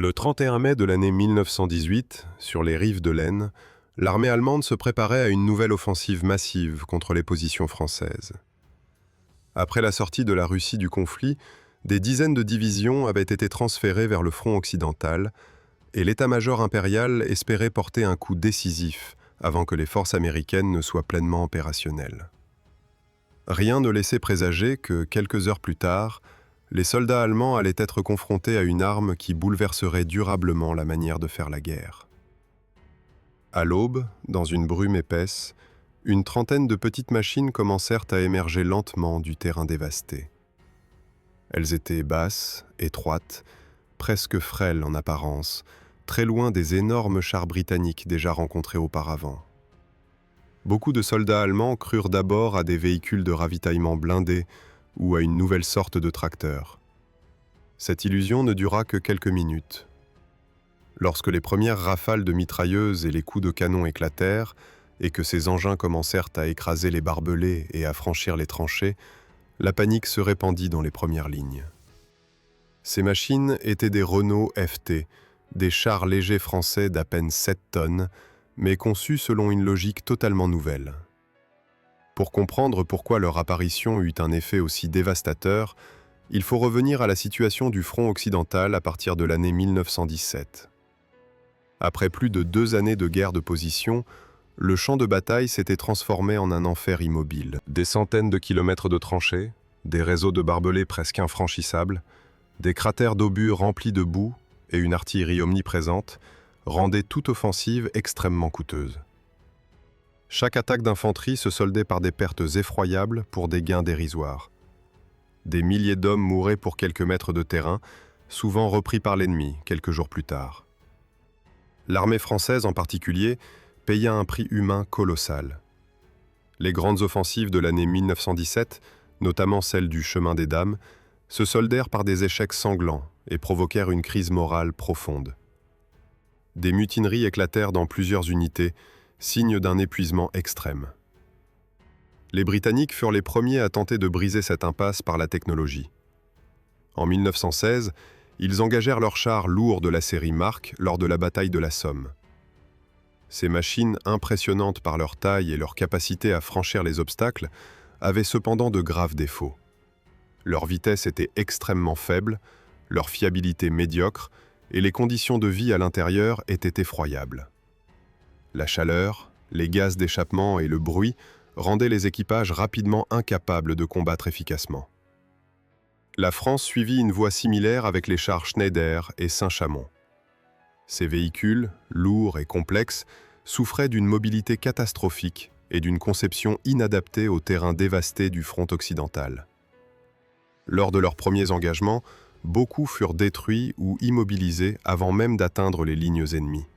Le 31 mai de l'année 1918, sur les rives de l'Aisne, l'armée allemande se préparait à une nouvelle offensive massive contre les positions françaises. Après la sortie de la Russie du conflit, des dizaines de divisions avaient été transférées vers le front occidental et l'état-major impérial espérait porter un coup décisif avant que les forces américaines ne soient pleinement opérationnelles. Rien ne laissait présager que, quelques heures plus tard, les soldats allemands allaient être confrontés à une arme qui bouleverserait durablement la manière de faire la guerre. À l'aube, dans une brume épaisse, une trentaine de petites machines commencèrent à émerger lentement du terrain dévasté. Elles étaient basses, étroites, presque frêles en apparence, très loin des énormes chars britanniques déjà rencontrés auparavant. Beaucoup de soldats allemands crurent d'abord à des véhicules de ravitaillement blindés ou à une nouvelle sorte de tracteur. Cette illusion ne dura que quelques minutes. Lorsque les premières rafales de mitrailleuses et les coups de canon éclatèrent, et que ces engins commencèrent à écraser les barbelés et à franchir les tranchées, la panique se répandit dans les premières lignes. Ces machines étaient des Renault FT, des chars légers français d'à peine 7 tonnes, mais conçus selon une logique totalement nouvelle. Pour comprendre pourquoi leur apparition eut un effet aussi dévastateur, il faut revenir à la situation du front occidental à partir de l'année 1917. Après plus de 2 années de guerre de position, le champ de bataille s'était transformé en un enfer immobile. Des centaines de kilomètres de tranchées, des réseaux de barbelés presque infranchissables, des cratères d'obus remplis de boue et une artillerie omniprésente rendaient toute offensive extrêmement coûteuse. Chaque attaque d'infanterie se soldait par des pertes effroyables pour des gains dérisoires. Des milliers d'hommes mouraient pour quelques mètres de terrain, souvent repris par l'ennemi quelques jours plus tard. L'armée française en particulier paya un prix humain colossal. Les grandes offensives de l'année 1917, notamment celle du Chemin des Dames, se soldèrent par des échecs sanglants et provoquèrent une crise morale profonde. Des mutineries éclatèrent dans plusieurs unités, signe d'un épuisement extrême. Les Britanniques furent les premiers à tenter de briser cette impasse par la technologie. En 1916, ils engagèrent leurs chars lourds de la série Mark lors de la bataille de la Somme. Ces machines, impressionnantes par leur taille et leur capacité à franchir les obstacles, avaient cependant de graves défauts. Leur vitesse était extrêmement faible, leur fiabilité médiocre, et les conditions de vie à l'intérieur étaient effroyables. La chaleur, les gaz d'échappement et le bruit rendaient les équipages rapidement incapables de combattre efficacement. La France suivit une voie similaire avec les chars Schneider et Saint-Chamond. Ces véhicules, lourds et complexes, souffraient d'une mobilité catastrophique et d'une conception inadaptée au terrain dévasté du front occidental. Lors de leurs premiers engagements, beaucoup furent détruits ou immobilisés avant même d'atteindre les lignes ennemies.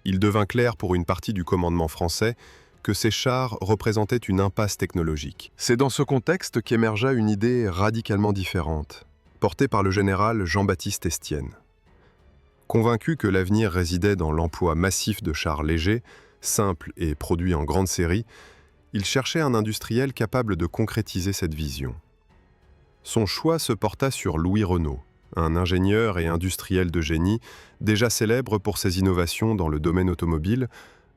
Il devint clair pour une partie du commandement français que ces chars représentaient une impasse technologique. C'est dans ce contexte qu'émergea une idée radicalement différente, portée par le général Jean-Baptiste Estienne. Convaincu que l'avenir résidait dans l'emploi massif de chars légers, simples et produits en grande série, il cherchait un industriel capable de concrétiser cette vision. Son choix se porta sur Louis Renault, un ingénieur et industriel de génie, déjà célèbre pour ses innovations dans le domaine automobile,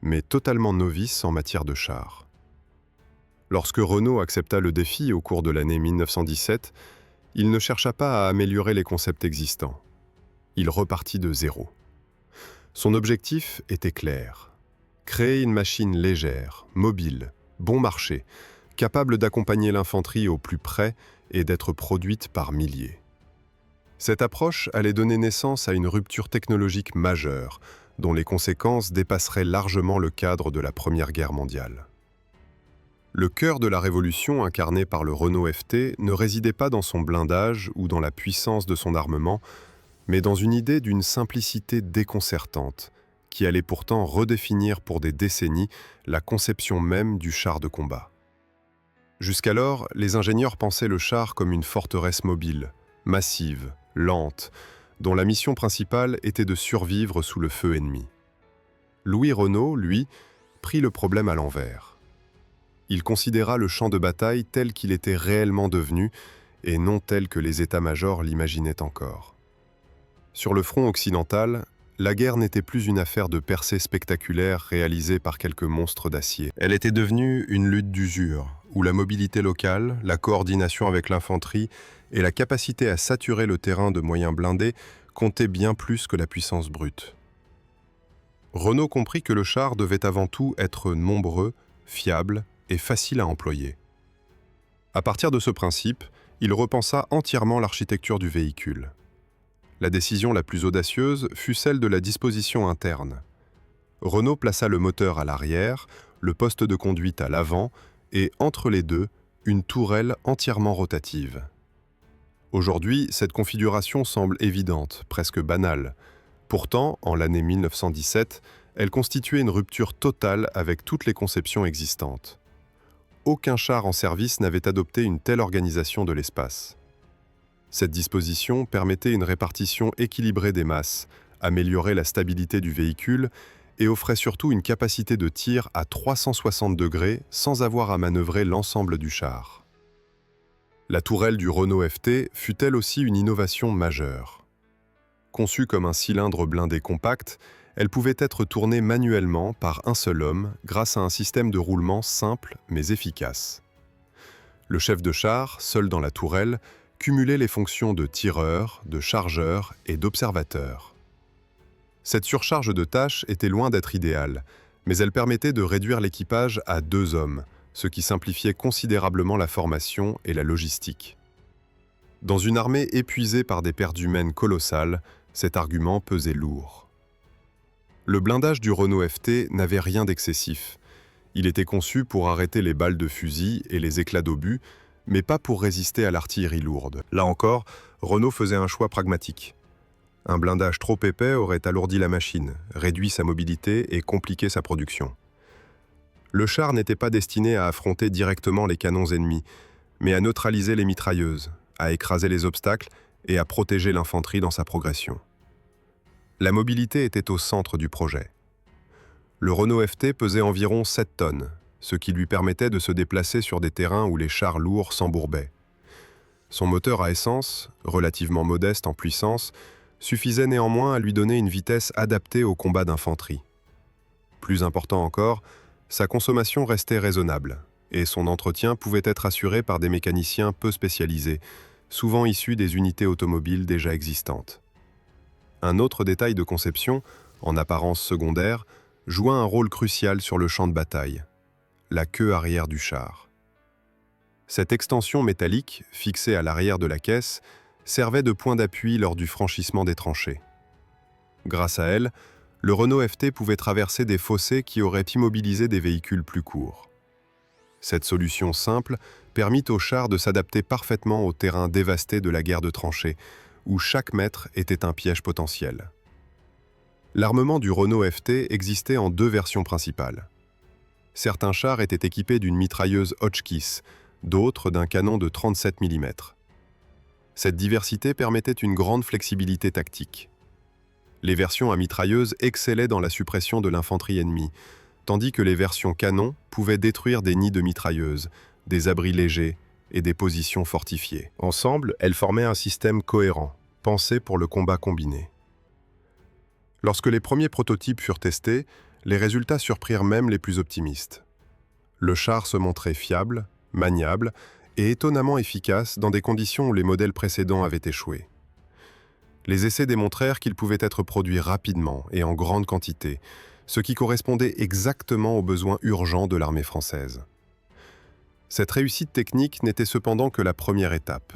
mais totalement novice en matière de chars. Lorsque Renault accepta le défi au cours de l'année 1917, il ne chercha pas à améliorer les concepts existants. Il repartit de zéro. Son objectif était clair: créer une machine légère, mobile, bon marché, capable d'accompagner l'infanterie au plus près et d'être produite par milliers. Cette approche allait donner naissance à une rupture technologique majeure, dont les conséquences dépasseraient largement le cadre de la Première Guerre mondiale. Le cœur de la révolution incarnée par le Renault FT ne résidait pas dans son blindage ou dans la puissance de son armement, mais dans une idée d'une simplicité déconcertante, qui allait pourtant redéfinir pour des décennies la conception même du char de combat. Jusqu'alors, les ingénieurs pensaient le char comme une forteresse mobile, massive, lente, dont la mission principale était de survivre sous le feu ennemi. Louis Renault, lui, prit le problème à l'envers. Il considéra le champ de bataille tel qu'il était réellement devenu et non tel que les états-majors l'imaginaient encore. Sur le front occidental, la guerre n'était plus une affaire de percées spectaculaires réalisées par quelques monstres d'acier. Elle était devenue une lutte d'usure, où la mobilité locale, la coordination avec l'infanterie et la capacité à saturer le terrain de moyens blindés comptaient bien plus que la puissance brute. Renault comprit que le char devait avant tout être nombreux, fiable et facile à employer. À partir de ce principe, il repensa entièrement l'architecture du véhicule. La décision la plus audacieuse fut celle de la disposition interne. Renault plaça le moteur à l'arrière, le poste de conduite à l'avant et, entre les deux, une tourelle entièrement rotative. Aujourd'hui, cette configuration semble évidente, presque banale. Pourtant, en l'année 1917, elle constituait une rupture totale avec toutes les conceptions existantes. Aucun char en service n'avait adopté une telle organisation de l'espace. Cette disposition permettait une répartition équilibrée des masses, améliorait la stabilité du véhicule et offrait surtout une capacité de tir à 360 degrés sans avoir à manœuvrer l'ensemble du char. La tourelle du Renault FT fut elle aussi une innovation majeure. Conçue comme un cylindre blindé compact, elle pouvait être tournée manuellement par un seul homme grâce à un système de roulement simple mais efficace. Le chef de char, seul dans la tourelle, cumulait les fonctions de tireur, de chargeur et d'observateur. Cette surcharge de tâches était loin d'être idéale, mais elle permettait de réduire l'équipage à 2 hommes, ce qui simplifiait considérablement la formation et la logistique. Dans une armée épuisée par des pertes humaines colossales, cet argument pesait lourd. Le blindage du Renault FT n'avait rien d'excessif. Il était conçu pour arrêter les balles de fusil et les éclats d'obus, mais pas pour résister à l'artillerie lourde. Là encore, Renault faisait un choix pragmatique. Un blindage trop épais aurait alourdi la machine, réduit sa mobilité et compliqué sa production. Le char n'était pas destiné à affronter directement les canons ennemis, mais à neutraliser les mitrailleuses, à écraser les obstacles et à protéger l'infanterie dans sa progression. La mobilité était au centre du projet. Le Renault FT pesait environ 7 tonnes, ce qui lui permettait de se déplacer sur des terrains où les chars lourds s'embourbaient. Son moteur à essence, relativement modeste en puissance, suffisait néanmoins à lui donner une vitesse adaptée au combat d'infanterie. Plus important encore, sa consommation restait raisonnable, et son entretien pouvait être assuré par des mécaniciens peu spécialisés, souvent issus des unités automobiles déjà existantes. Un autre détail de conception, en apparence secondaire, joua un rôle crucial sur le champ de bataille: la queue arrière du char. Cette extension métallique, fixée à l'arrière de la caisse, servait de point d'appui lors du franchissement des tranchées. Grâce à elle, le Renault FT pouvait traverser des fossés qui auraient immobilisé des véhicules plus courts. Cette solution simple permit au char de s'adapter parfaitement au terrain dévasté de la guerre de tranchées, où chaque mètre était un piège potentiel. L'armement du Renault FT existait en 2 versions principales. Certains chars étaient équipés d'une mitrailleuse Hotchkiss, d'autres d'un canon de 37 mm. Cette diversité permettait une grande flexibilité tactique. Les versions à mitrailleuse excellaient dans la suppression de l'infanterie ennemie, tandis que les versions canon pouvaient détruire des nids de mitrailleuses, des abris légers et des positions fortifiées. Ensemble, elles formaient un système cohérent, pensé pour le combat combiné. Lorsque les premiers prototypes furent testés, les résultats surprirent même les plus optimistes. Le char se montrait fiable, maniable et étonnamment efficace dans des conditions où les modèles précédents avaient échoué. Les essais démontrèrent qu'il pouvait être produit rapidement et en grande quantité, ce qui correspondait exactement aux besoins urgents de l'armée française. Cette réussite technique n'était cependant que la première étape.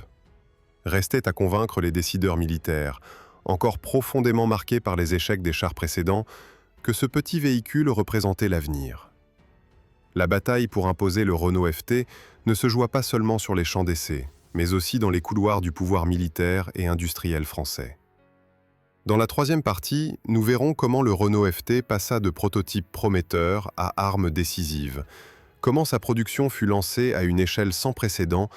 Restait à convaincre les décideurs militaires, encore profondément marqués par les échecs des chars précédents, que ce petit véhicule représentait l'avenir. La bataille pour imposer le Renault FT ne se joua pas seulement sur les champs d'essai, mais aussi dans les couloirs du pouvoir militaire et industriel français. Dans la 3e partie, nous verrons comment le Renault FT passa de prototype prometteur à arme décisive, comment sa production fut lancée à une échelle sans précédent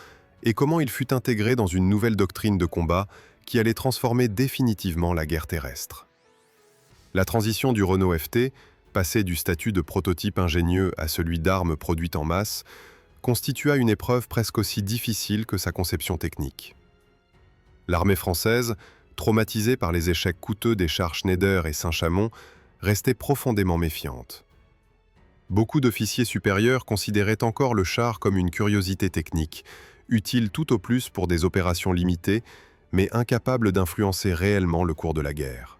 et comment il fut intégré dans une nouvelle doctrine de combat qui allait transformer définitivement la guerre terrestre. La transition du Renault FT, passé du statut de prototype ingénieux à celui d'arme produite en masse, constitua une épreuve presque aussi difficile que sa conception technique. L'armée française, traumatisée par les échecs coûteux des chars Schneider et Saint-Chamond, restait profondément méfiante. Beaucoup d'officiers supérieurs considéraient encore le char comme une curiosité technique, utile tout au plus pour des opérations limitées, mais incapable d'influencer réellement le cours de la guerre.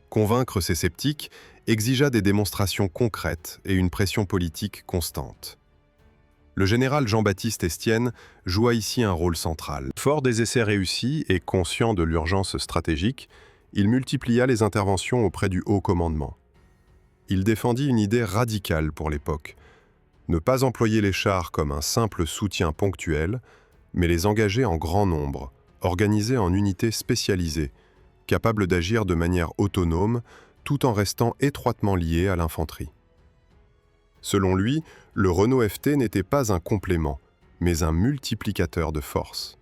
Convaincre ces sceptiques exigea des démonstrations concrètes et une pression politique constante. Le général Jean-Baptiste Estienne joua ici un rôle central. Fort des essais réussis et conscient de l'urgence stratégique, il multiplia les interventions auprès du haut commandement. Il défendit une idée radicale pour l'époque: ne pas employer les chars comme un simple soutien ponctuel, mais les engager en grand nombre, organisés en unités spécialisées, capables d'agir de manière autonome tout en restant étroitement liés à l'infanterie. Selon lui, le Renault FT n'était pas un complément, mais un multiplicateur de force.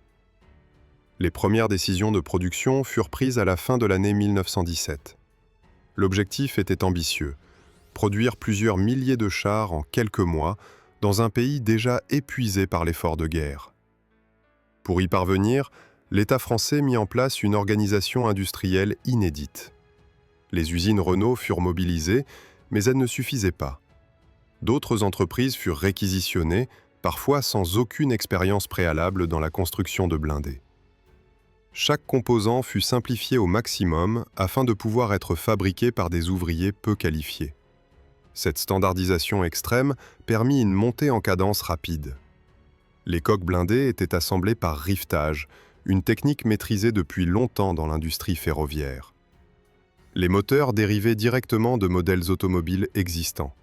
Les premières décisions de production furent prises à la fin de l'année 1917. L'objectif était ambitieux: produire plusieurs milliers de chars en quelques mois dans un pays déjà épuisé par l'effort de guerre. Pour y parvenir, l'État français mit en place une organisation industrielle inédite. Les usines Renault furent mobilisées, mais elles ne suffisaient pas. D'autres entreprises furent réquisitionnées, parfois sans aucune expérience préalable dans la construction de blindés. Chaque composant fut simplifié au maximum afin de pouvoir être fabriqué par des ouvriers peu qualifiés. Cette standardisation extrême permit une montée en cadence rapide. Les coques blindées étaient assemblées par rivetage, une technique maîtrisée depuis longtemps dans l'industrie ferroviaire. Les moteurs dérivaient directement de modèles automobiles existants.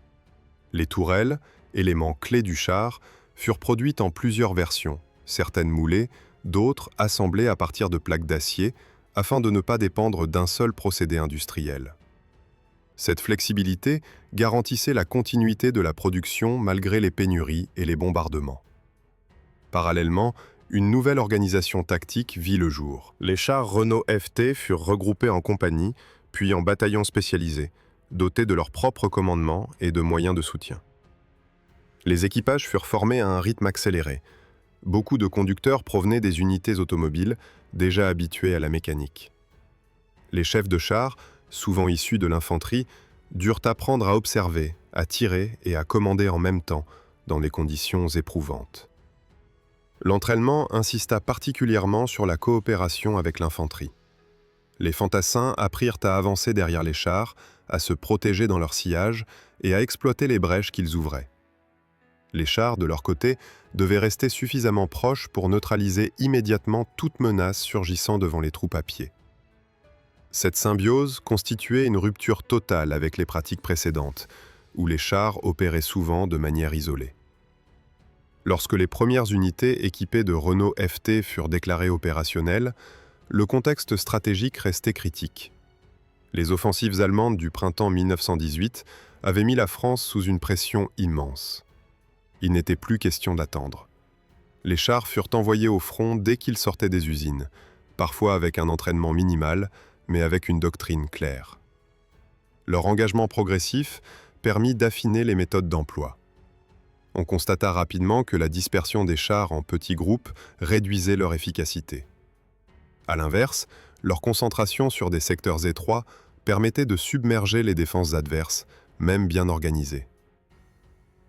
Les tourelles, éléments clés du char, furent produites en plusieurs versions, certaines moulées, d'autres assemblées à partir de plaques d'acier, afin de ne pas dépendre d'un seul procédé industriel. Cette flexibilité garantissait la continuité de la production malgré les pénuries et les bombardements. Parallèlement, une nouvelle organisation tactique vit le jour. Les chars Renault FT furent regroupés en compagnies, puis en bataillons spécialisés, dotés de leur propre commandement et de moyens de soutien. Les équipages furent formés à un rythme accéléré. Beaucoup de conducteurs provenaient des unités automobiles, déjà habitués à la mécanique. Les chefs de char, souvent issus de l'infanterie, durent apprendre à observer, à tirer et à commander en même temps, dans des conditions éprouvantes. L'entraînement insista particulièrement sur la coopération avec l'infanterie. Les fantassins apprirent à avancer derrière les chars, à se protéger dans leur sillage et à exploiter les brèches qu'ils ouvraient. Les chars, de leur côté, devaient rester suffisamment proches pour neutraliser immédiatement toute menace surgissant devant les troupes à pied. Cette symbiose constituait une rupture totale avec les pratiques précédentes, où les chars opéraient souvent de manière isolée. Lorsque les premières unités équipées de Renault FT furent déclarées opérationnelles, le contexte stratégique restait critique. Les offensives allemandes du printemps 1918 avaient mis la France sous une pression immense. Il n'était plus question d'attendre. Les chars furent envoyés au front dès qu'ils sortaient des usines, parfois avec un entraînement minimal, mais avec une doctrine claire. Leur engagement progressif permit d'affiner les méthodes d'emploi. On constata rapidement que la dispersion des chars en petits groupes réduisait leur efficacité. À l'inverse, leur concentration sur des secteurs étroits permettait de submerger les défenses adverses, même bien organisées.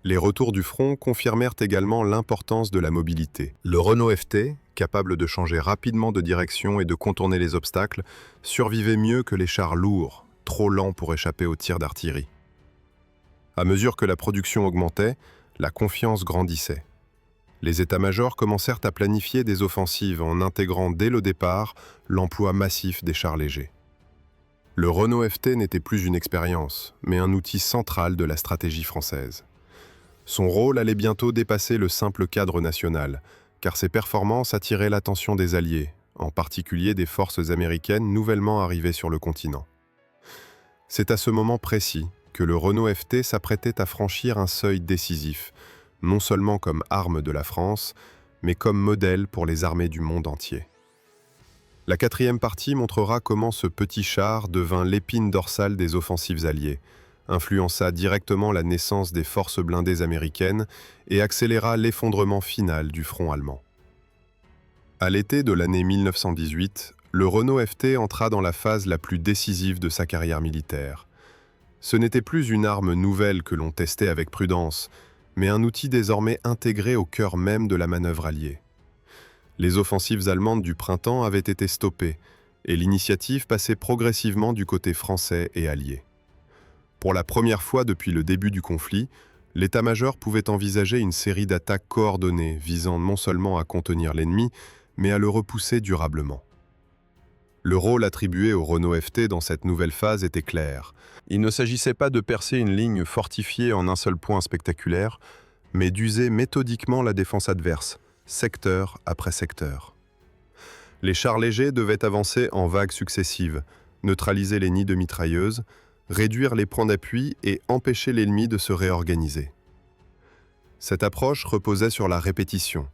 Les retours du front confirmèrent également l'importance de la mobilité. Le Renault FT, capable de changer rapidement de direction et de contourner les obstacles, survivait mieux que les chars lourds, trop lents pour échapper aux tirs d'artillerie. À mesure que la production augmentait, la confiance grandissait. Les états-majors commencèrent à planifier des offensives en intégrant dès le départ l'emploi massif des chars légers. Le Renault FT n'était plus une expérience, mais un outil central de la stratégie française. Son rôle allait bientôt dépasser le simple cadre national, car ses performances attiraient l'attention des Alliés, en particulier des forces américaines nouvellement arrivées sur le continent. C'est à ce moment précis que le Renault FT s'apprêtait à franchir un seuil décisif, non seulement comme arme de la France, mais comme modèle pour les armées du monde entier. La quatrième partie montrera comment ce petit char devint l'épine dorsale des offensives alliées, influença directement la naissance des forces blindées américaines et accéléra l'effondrement final du front allemand. À l'été de l'année 1918, le Renault FT entra dans la phase la plus décisive de sa carrière militaire. Ce n'était plus une arme nouvelle que l'on testait avec prudence, mais un outil désormais intégré au cœur même de la manœuvre alliée. Les offensives allemandes du printemps avaient été stoppées, et l'initiative passait progressivement du côté français et allié. Pour la première fois depuis le début du conflit, l'état-major pouvait envisager une série d'attaques coordonnées visant non seulement à contenir l'ennemi, mais à le repousser durablement. Le rôle attribué au Renault FT dans cette nouvelle phase était clair. Il ne s'agissait pas de percer une ligne fortifiée en un seul point spectaculaire, mais d'user méthodiquement la défense adverse, secteur après secteur. Les chars légers devaient avancer en vagues successives, neutraliser les nids de mitrailleuses, réduire les points d'appui et empêcher l'ennemi de se réorganiser. Cette approche reposait sur la répétition,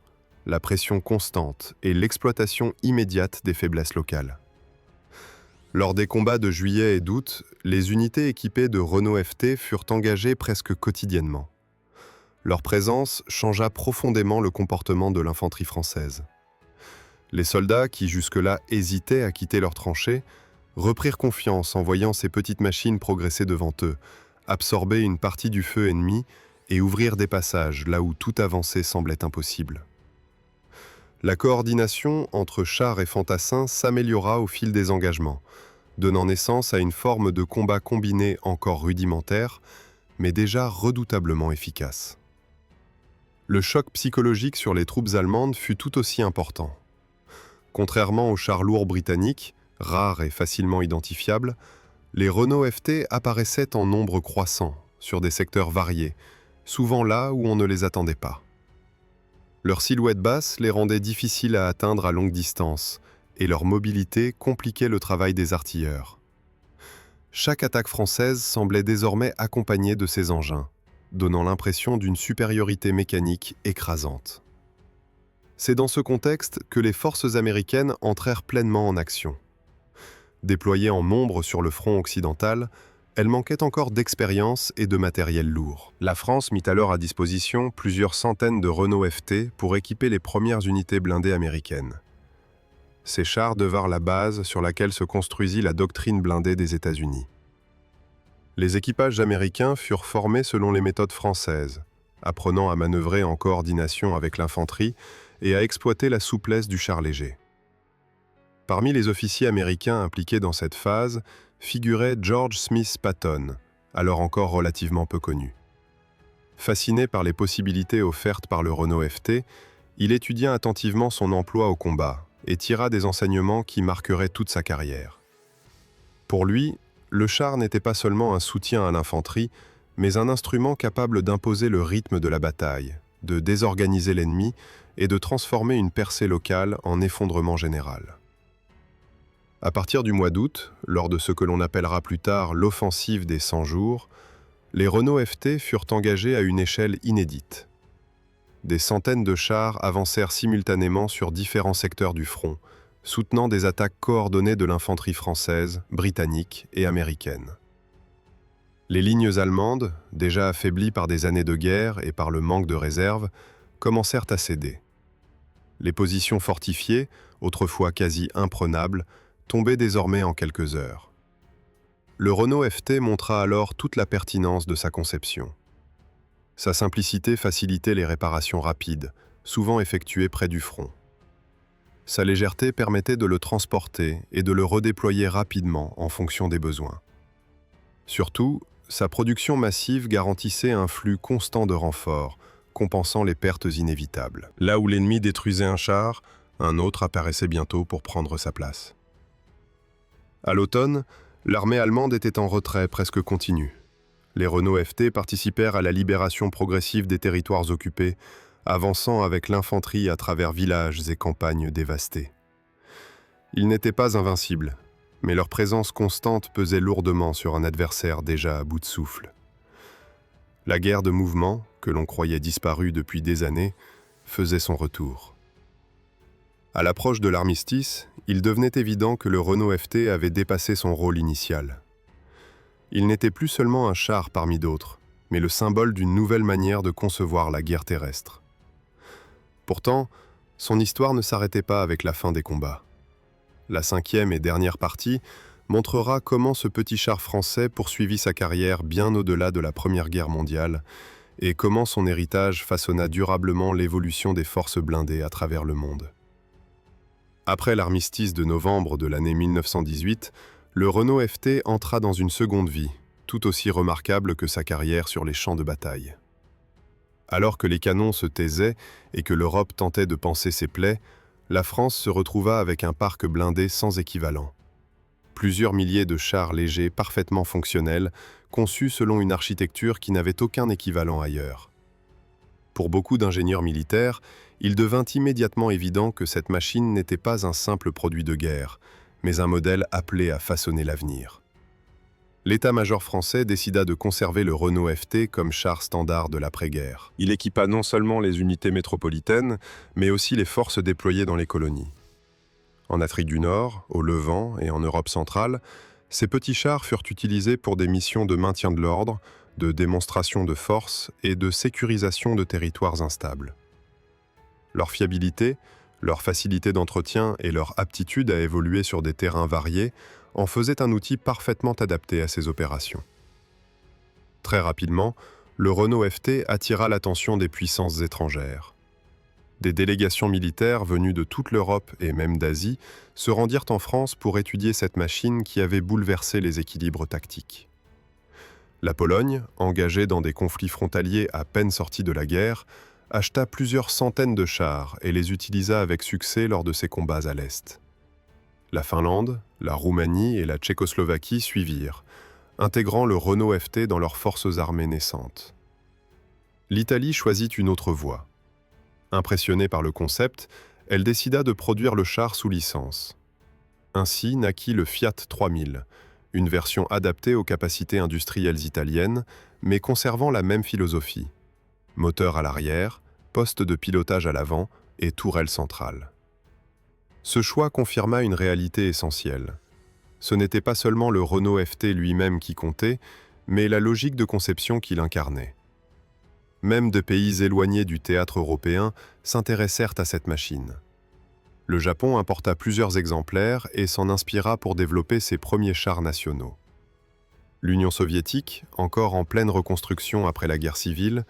la pression constante et l'exploitation immédiate des faiblesses locales. Lors des combats de juillet et d'août, les unités équipées de Renault FT furent engagées presque quotidiennement. Leur présence changea profondément le comportement de l'infanterie française. Les soldats, qui jusque-là hésitaient à quitter leurs tranchées, reprirent confiance en voyant ces petites machines progresser devant eux, absorber une partie du feu ennemi et ouvrir des passages là où toute avancée semblait impossible. La coordination entre chars et fantassins s'améliora au fil des engagements, donnant naissance à une forme de combat combiné encore rudimentaire, mais déjà redoutablement efficace. Le choc psychologique sur les troupes allemandes fut tout aussi important. Contrairement aux chars lourds britanniques, rares et facilement identifiables, les Renault FT apparaissaient en nombre croissant, sur des secteurs variés, souvent là où on ne les attendait pas. Leur silhouette basse les rendait difficiles à atteindre à longue distance, et leur mobilité compliquait le travail des artilleurs. Chaque attaque française semblait désormais accompagnée de ces engins, donnant l'impression d'une supériorité mécanique écrasante. C'est dans ce contexte que les forces américaines entrèrent pleinement en action. Déployées en nombre sur le front occidental, elles manquaient encore d'expérience et de matériel lourd. La France mit alors à disposition plusieurs centaines de Renault FT pour équiper les premières unités blindées américaines. Ces chars devinrent la base sur laquelle se construisit la doctrine blindée des États-Unis. Les équipages américains furent formés selon les méthodes françaises, apprenant à manœuvrer en coordination avec l'infanterie et à exploiter la souplesse du char léger. Parmi les officiers américains impliqués dans cette phase figurait George Smith Patton, alors encore relativement peu connu. Fasciné par les possibilités offertes par le Renault FT, il étudia attentivement son emploi au combat et tira des enseignements qui marqueraient toute sa carrière. Pour lui, le char n'était pas seulement un soutien à l'infanterie, mais un instrument capable d'imposer le rythme de la bataille, de désorganiser l'ennemi et de transformer une percée locale en effondrement général. À partir du mois d'août, lors de ce que l'on appellera plus tard l'offensive des 100 jours, les Renault FT furent engagés à une échelle inédite. Des centaines de chars avancèrent simultanément sur différents secteurs du front, soutenant des attaques coordonnées de l'infanterie française, britannique et américaine. Les lignes allemandes, déjà affaiblies par des années de guerre et par le manque de réserves, commencèrent à céder. Les positions fortifiées, autrefois quasi imprenables, tombaient désormais en quelques heures. Le Renault FT montra alors toute la pertinence de sa conception. Sa simplicité facilitait les réparations rapides, souvent effectuées près du front. Sa légèreté permettait de le transporter et de le redéployer rapidement en fonction des besoins. Surtout, sa production massive garantissait un flux constant de renforts, compensant les pertes inévitables. Là où l'ennemi détruisait un char, un autre apparaissait bientôt pour prendre sa place. À l'automne, l'armée allemande était en retrait presque continu. Les Renault FT participèrent à la libération progressive des territoires occupés, avançant avec l'infanterie à travers villages et campagnes dévastés. Ils n'étaient pas invincibles, mais leur présence constante pesait lourdement sur un adversaire déjà à bout de souffle. La guerre de mouvement, que l'on croyait disparue depuis des années, faisait son retour. À l'approche de l'armistice, il devenait évident que le Renault FT avait dépassé son rôle initial. Il n'était plus seulement un char parmi d'autres, mais le symbole d'une nouvelle manière de concevoir la guerre terrestre. Pourtant, son histoire ne s'arrêtait pas avec la fin des combats. La cinquième et dernière partie montrera comment ce petit char français poursuivit sa carrière bien au-delà de la Première Guerre mondiale et comment son héritage façonna durablement l'évolution des forces blindées à travers le monde. Après l'armistice de novembre de l'année 1918, le Renault FT entra dans une seconde vie, tout aussi remarquable que sa carrière sur les champs de bataille. Alors que les canons se taisaient et que l'Europe tentait de panser ses plaies, la France se retrouva avec un parc blindé sans équivalent. Plusieurs milliers de chars légers parfaitement fonctionnels, conçus selon une architecture qui n'avait aucun équivalent ailleurs. Pour beaucoup d'ingénieurs militaires, il devint immédiatement évident que cette machine n'était pas un simple produit de guerre, mais un modèle appelé à façonner l'avenir. L'état-major français décida de conserver le Renault FT comme char standard de l'après-guerre. Il équipa non seulement les unités métropolitaines, mais aussi les forces déployées dans les colonies. En Afrique du Nord, au Levant et en Europe centrale, ces petits chars furent utilisés pour des missions de maintien de l'ordre, de démonstration de force et de sécurisation de territoires instables. Leur fiabilité, leur facilité d'entretien et leur aptitude à évoluer sur des terrains variés en faisaient un outil parfaitement adapté à ces opérations. Très rapidement, le Renault FT attira l'attention des puissances étrangères. Des délégations militaires venues de toute l'Europe et même d'Asie se rendirent en France pour étudier cette machine qui avait bouleversé les équilibres tactiques. La Pologne, engagée dans des conflits frontaliers à peine sortis de la guerre, acheta plusieurs centaines de chars et les utilisa avec succès lors de ses combats à l'Est. La Finlande, la Roumanie et la Tchécoslovaquie suivirent, intégrant le Renault FT dans leurs forces armées naissantes. L'Italie choisit une autre voie. Impressionnée par le concept, elle décida de produire le char sous licence. Ainsi naquit le Fiat 3000, une version adaptée aux capacités industrielles italiennes, mais conservant la même philosophie. Moteur à l'arrière, poste de pilotage à l'avant et tourelle centrale. Ce choix confirma une réalité essentielle. Ce n'était pas seulement le Renault FT lui-même qui comptait, mais la logique de conception qu'il incarnait. Même de pays éloignés du théâtre européen s'intéressèrent à cette machine. Le Japon importa plusieurs exemplaires et s'en inspira pour développer ses premiers chars nationaux. L'Union soviétique, encore en pleine reconstruction après la guerre civile,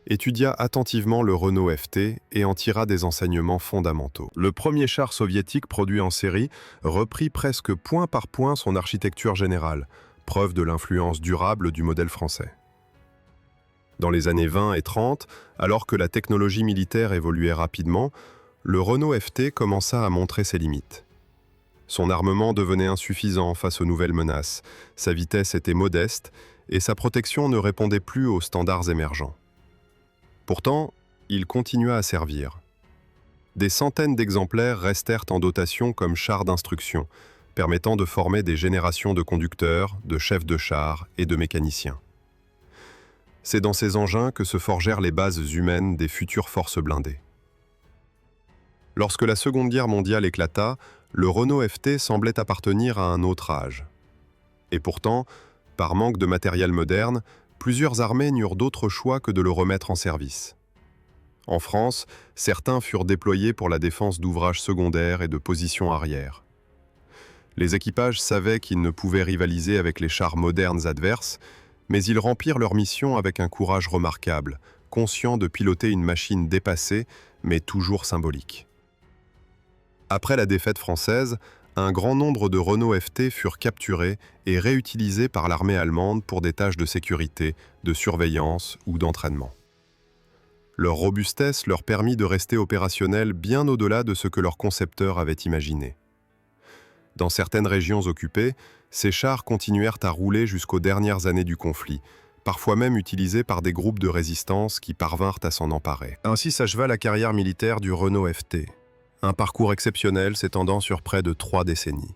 étudia attentivement le Renault FT et en tira des enseignements fondamentaux. Le premier char soviétique produit en série reprit presque point par point son architecture générale, preuve de l'influence durable du modèle français. Dans les années 20 et 30, alors que la technologie militaire évoluait rapidement, le Renault FT commença à montrer ses limites. Son armement devenait insuffisant face aux nouvelles menaces, sa vitesse était modeste et sa protection ne répondait plus aux standards émergents. Pourtant, il continua à servir. Des centaines d'exemplaires restèrent en dotation comme chars d'instruction, permettant de former des générations de conducteurs, de chefs de chars et de mécaniciens. C'est dans ces engins que se forgèrent les bases humaines des futures forces blindées. Lorsque la Seconde Guerre mondiale éclata, le Renault FT semblait appartenir à un autre âge. Et pourtant, par manque de matériel moderne, plusieurs armées n'eurent d'autre choix que de le remettre en service. En France, certains furent déployés pour la défense d'ouvrages secondaires et de positions arrière. Les équipages savaient qu'ils ne pouvaient rivaliser avec les chars modernes adverses, mais ils remplirent leur mission avec un courage remarquable, conscients de piloter une machine dépassée, mais toujours symbolique. Après la défaite française, un grand nombre de Renault FT furent capturés et réutilisés par l'armée allemande pour des tâches de sécurité, de surveillance ou d'entraînement. Leur robustesse leur permit de rester opérationnels bien au-delà de ce que leurs concepteurs avaient imaginé. Dans certaines régions occupées, ces chars continuèrent à rouler jusqu'aux dernières années du conflit, parfois même utilisés par des groupes de résistance qui parvinrent à s'en emparer. Ainsi s'acheva la carrière militaire du Renault FT. Un parcours exceptionnel s'étendant sur près de 3 décennies.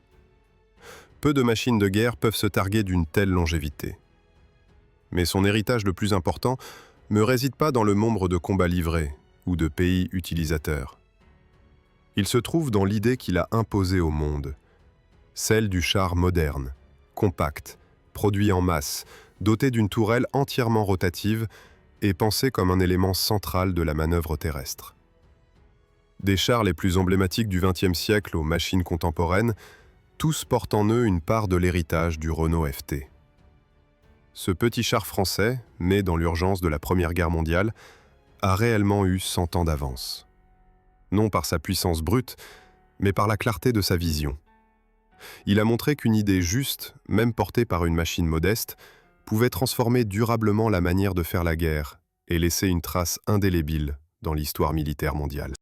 Peu de machines de guerre peuvent se targuer d'une telle longévité. Mais son héritage le plus important ne réside pas dans le nombre de combats livrés ou de pays utilisateurs. Il se trouve dans l'idée qu'il a imposée au monde, celle du char moderne, compact, produit en masse, doté d'une tourelle entièrement rotative et pensé comme un élément central de la manœuvre terrestre. Des chars les plus emblématiques du XXe siècle aux machines contemporaines, tous portent en eux une part de l'héritage du Renault FT. Ce petit char français, né dans l'urgence de la Première Guerre mondiale, a réellement eu 100 ans d'avance. Non par sa puissance brute, mais par la clarté de sa vision. Il a montré qu'une idée juste, même portée par une machine modeste, pouvait transformer durablement la manière de faire la guerre et laisser une trace indélébile dans l'histoire militaire mondiale.